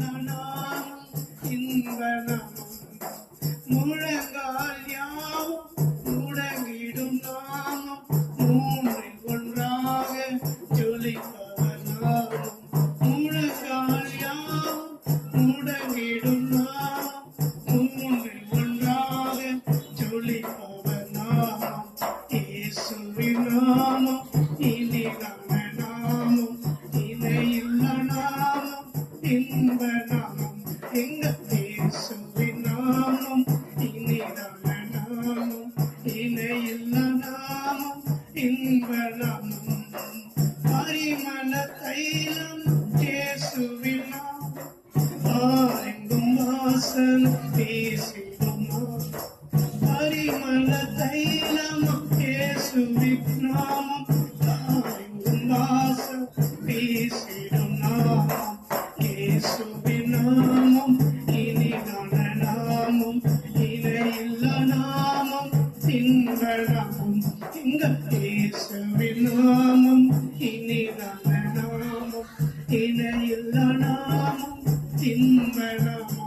நாமம் இன்ப நாமம் முழங்கால் யாவும் முடங்கிடும் நாமம் மூன்றில் ஒன்றாக ஜொலிப்பவர் நாமம் முழங்கால் யாவும் முடங்கிடும் நாமம் மூன்றில் ஒன்றாக ஜொலிப்பவர் நாமம் இயேசுவின் நாமம் இனிதான நாமம் இணையில்ல நாமம் இன்ப நாமம் எங்க இயேசுவின் நாமம் இனிதான நாமம் இணையில்ல நாமம் இன்ப நாமம் பரிமள தைலம் இயேசுவின் நாமம் ஆரெங்கும் வாசல் பேசிடும் பரிமள தைலம் இயேசுவின் நாமம் ஆரெங்கும் வாசல் பேசிடும் நாமம் இயேசுவின் நாமம் இனிதான நாமம் இணையில்ல நாமம் இன்ப நாமம் எங்க இயேசுவின் நாமம் இனிதான நாமம் இணையில்ல நாமம் இன்ப நாமம்